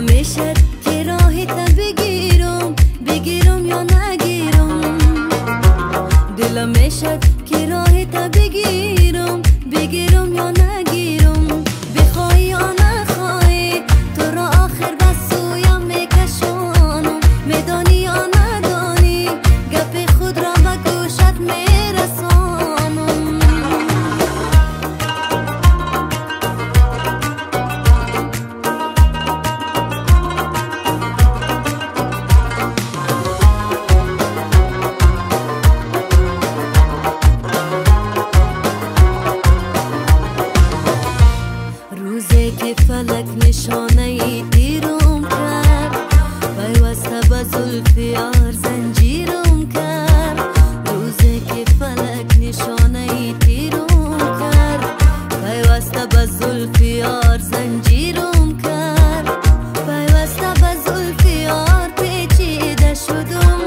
میشد که راهت بگیرم بگیرم یا نگیرم دلم میشد که راهت بگیرم بگیرم یا نگیرم بخوای یا نخوای تو را آخر بس سویم میکشانم میدانی یا ندانی گپ خود را به گوشت میرسانم روزی که فلک نشانه ای دیرم کرد پیوسته به زلف یار زنجیرم کرد روزی که فلک نشانه ای دیرم کرد پیوسته به زلف یار زنجیرم کرد پیوسته به زلف یار پیچیده شدم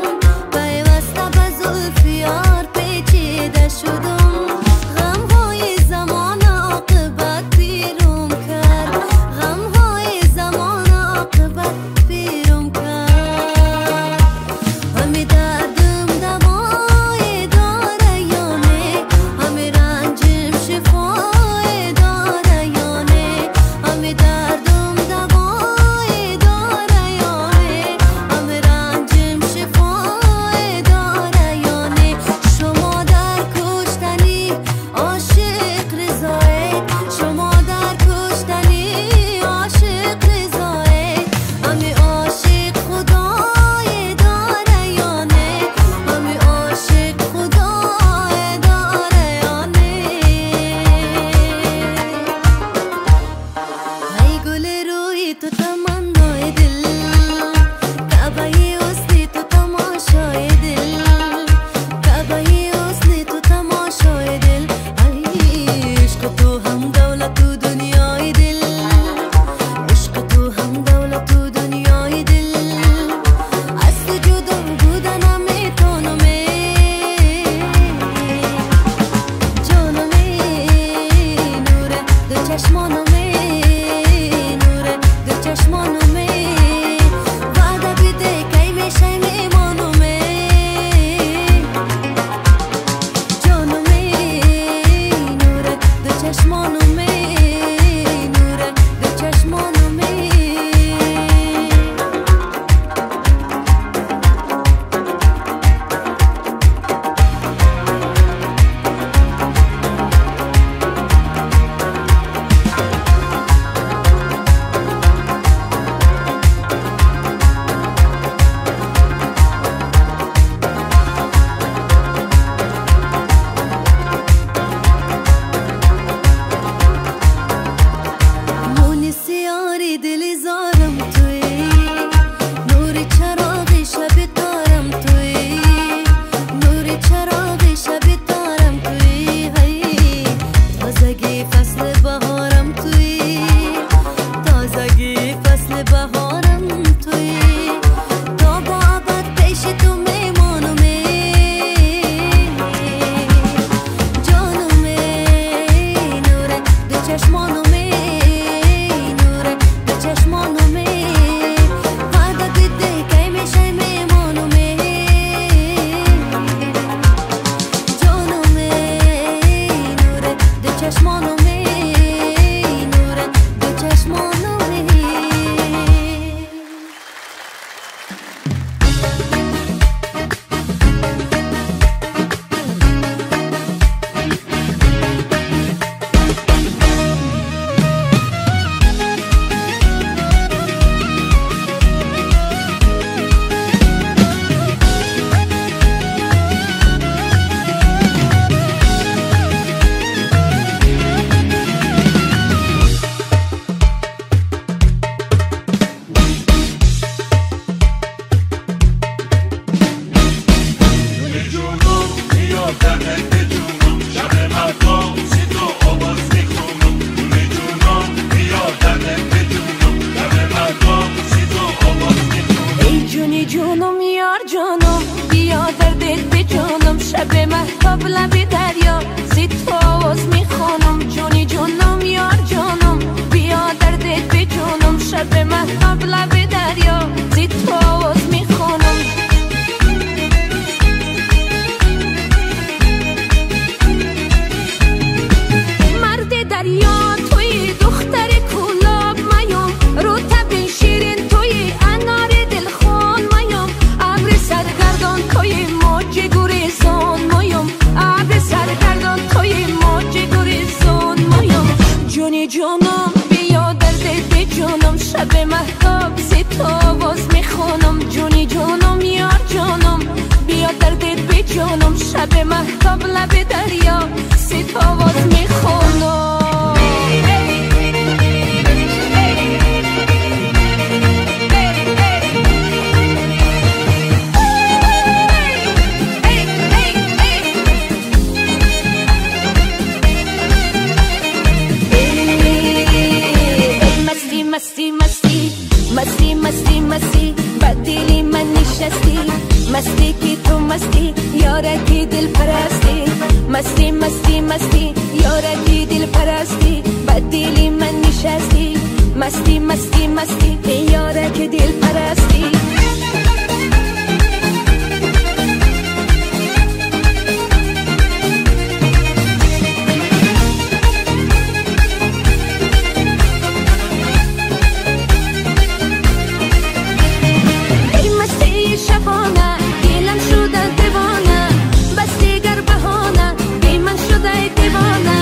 پیوسته به زلف یار پیچیده شدم چشمانو میخونم شب مهتاب لب دریا زی تو آواز میخونم مرد دریا توی دختر کلاب میم رو تبین شیرین توی انار دلخون میم ابر سرگردان توی موج گریزان میم ابر سرگردان توی موج گریزان میم جونی جانم بیا درد به جانم شب مهتاب زی تو آواز میخونم جونی جانم یار جانم بیا درد به جانم شب مهتاب لب دریا زی تو آواز میخونم مستی مستی مستی مستی مستی بدلی من نشستی مستی کی تو مستی یارکی دل پرستی مستی مستی مستی یارکی دل پرستی بدلی من نشستی مستی مستی مستی یارکی دل پرستی شبانه دلم شده دیوانه بس دیگر بهانه بی من شده دیوانه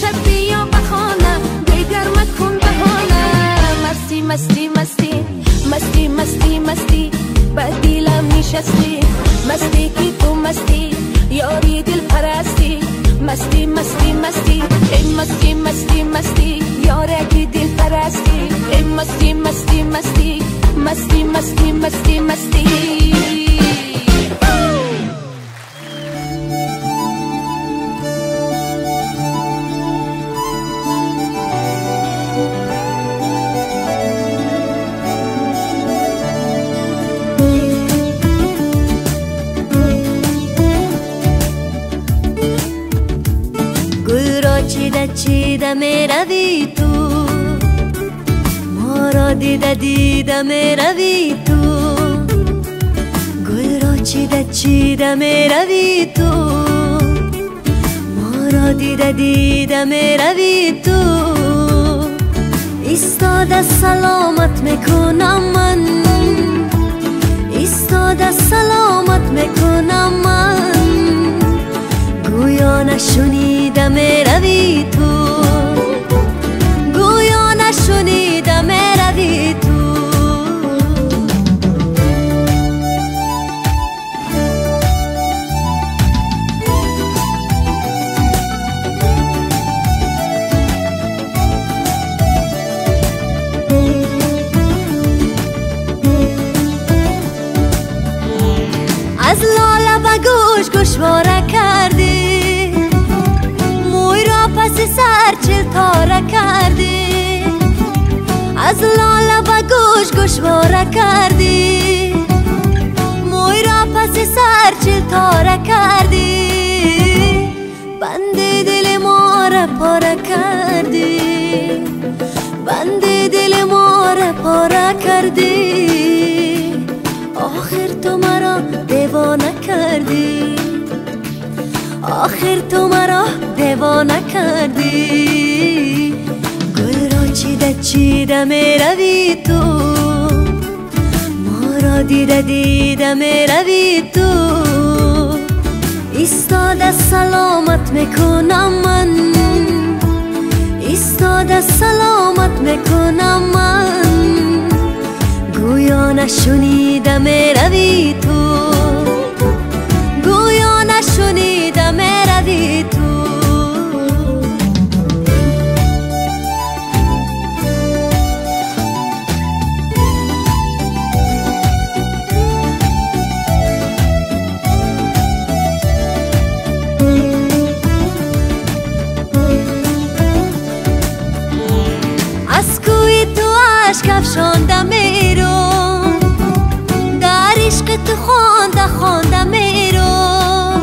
شب بیا بخانه دیگر مکن بهانه مستی مستی مستی مستی مستی مستی به دلم نشستی مستی کی تو مستی یاری دل پرستی مستی مستی مستی این مستی مستی مستی یاری دل پرستی این مستی مستی مستی مستی مستی مستی مستی گل را چیده چیده می روی تو ما را دیده دیده می روی تو گل را چیده چیده می روی تو ما را دیده دیده می روی تو ایستاده سلامت میکنم من ایستاده سلامت میکنم من گویا نشنیده می روی تو گویا نشنیده می روی تو از لاله به گوش گوشواره کردی موی را پس سر چل تاره کردی از لاله به گوش گوشواره کردی موی را پس سر چل تاره کردی بند دل ما را پاره کردی بند دل ما را پاره کردی آخر تو مرا دیوانه کردی آخر تو مرا دیوانه کردی گل را چیده چیده می روی تو ما را دیده دیده می روی تو ایستاده سلامت میکنم من ایستاده سلامت میکنم من گویا نشنیده می روی تو گویا نشنیده می روی تو از کوی تو عشق افشانده میرم در عشق تو خوانده خوانده میرم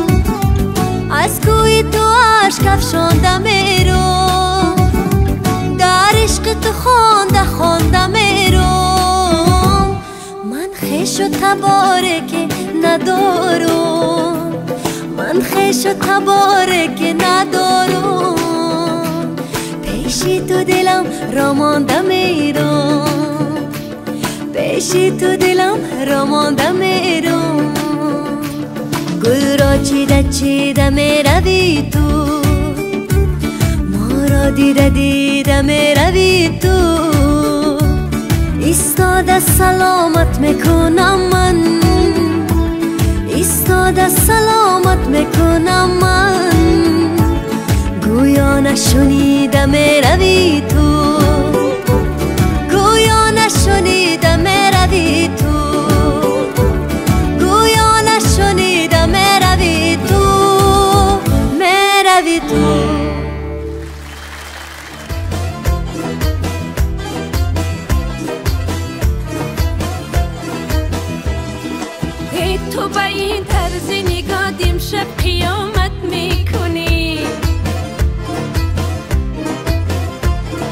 از کوی تو عشق افشانده میرم در عشق تو خوانده خوانده خیش و تباره که ندارم، من خیش و تباره که ندارم، پیشی تو دلم را مانده میرم، پیشی تو دلم را مانده میرم. گل را چیده چیده میروی تو، ما را دیده دیده میروی تو، ایستاده سلامت میکنم من، ایستاده سلامت میکنم من. گویا نشنیده میروی تو، گویا نشنیده میروی تو، گویا نشنیده میروی تو، میروی تو. تو با این طرز نگاه امشب قیامت میکنی،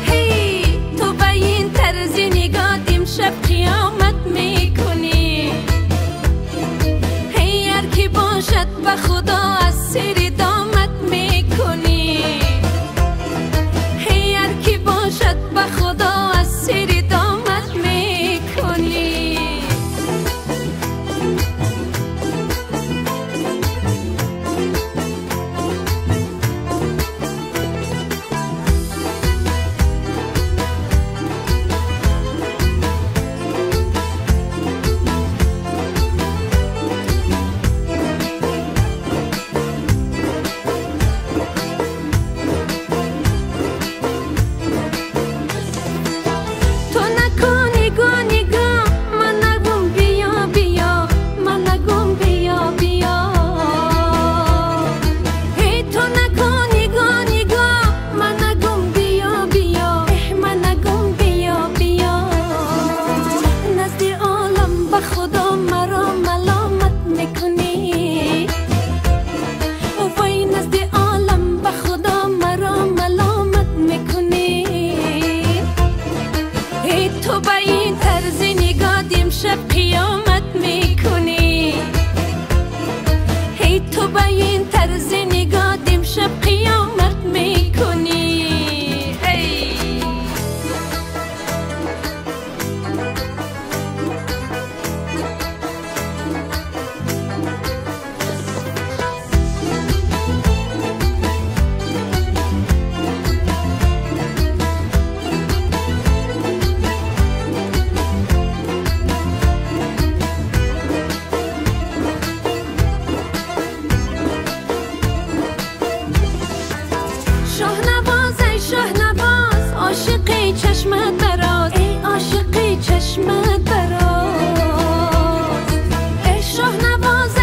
هی تو با این طرز نگاه امشب قیامت میکنی. هی هر کی باشد به خدا از سر دامت میکنی، هی هر کی باشد به خدا از سر دامت میکنی. تو با این طرز نگاه امشب قیامت میکنی، هی تو با این طرز نگاه امشب قیامت میکنی. شاهنواز عاشقی چشمت براز، ای عاشقی چشمت براز. ای شاهنواز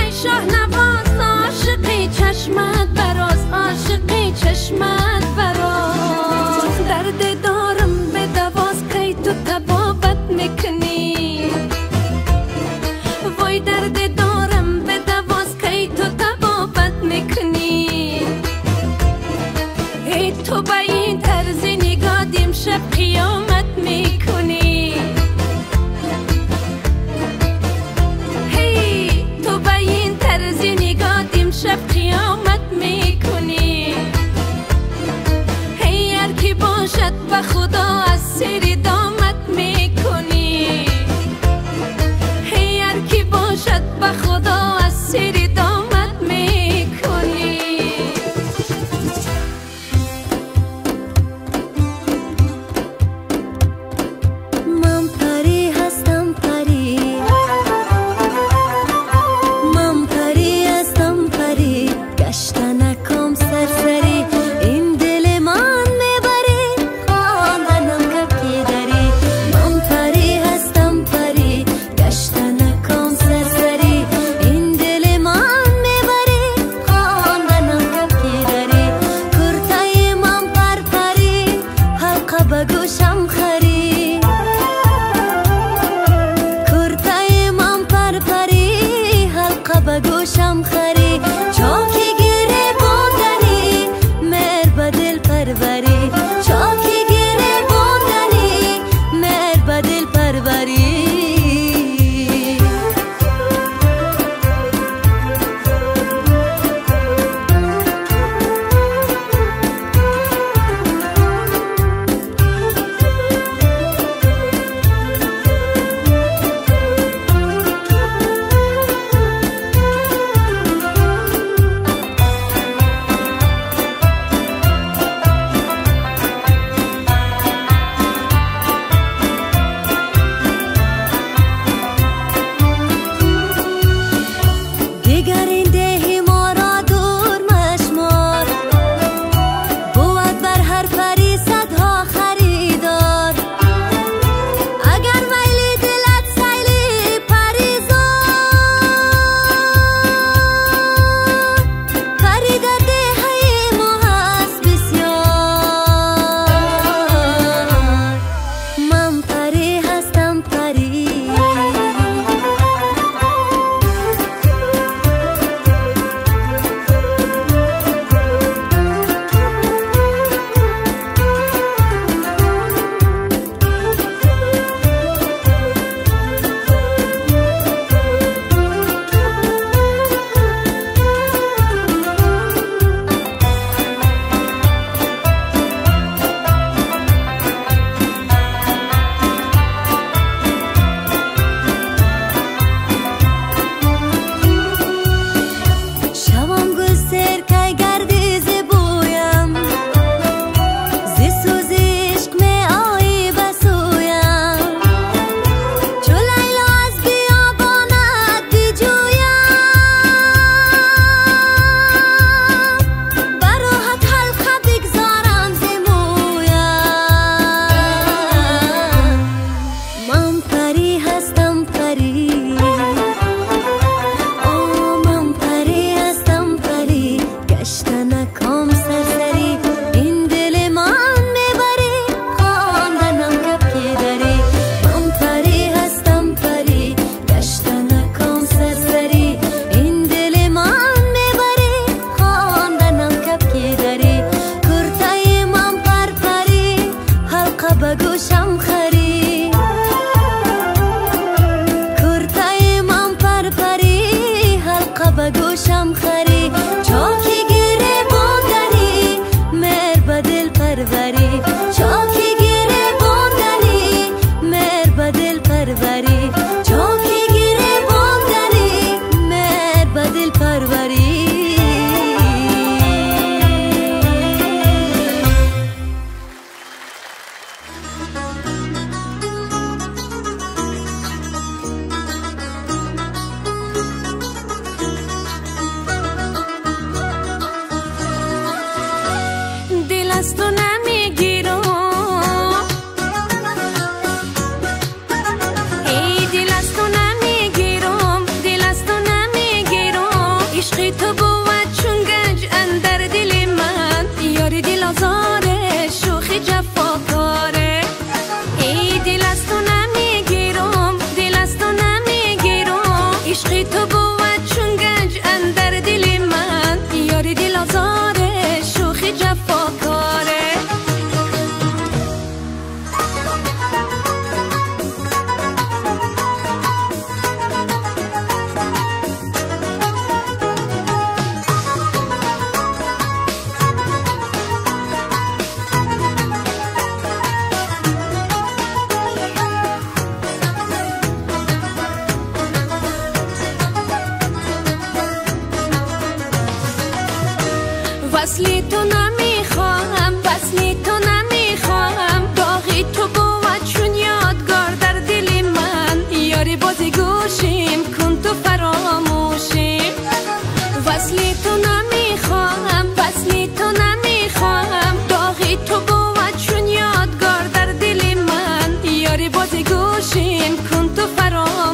عاشقی چشمت براز، عاشقی چشمت براز. درد دارم به دواز کی تو طبابت میکنی، وای درد دارم به دواز کی تو طبابت میکنی. ای تو با این طرز نگاه امشب قیامت میکنی، هی تو با این طرز نگاه امشب قیامت میکنی. وصلی تو نمیخوام وصلی تو نمیخوام داغی تو بود چون یادگار در دل من یاری بازی گوشیم کن تو فراموشیم وصلی تو نمیخوام وصلی تو نمیخوام داغی تو بود چون یادگار در دل من یاری بازی گوشیم کن تو فراموشیم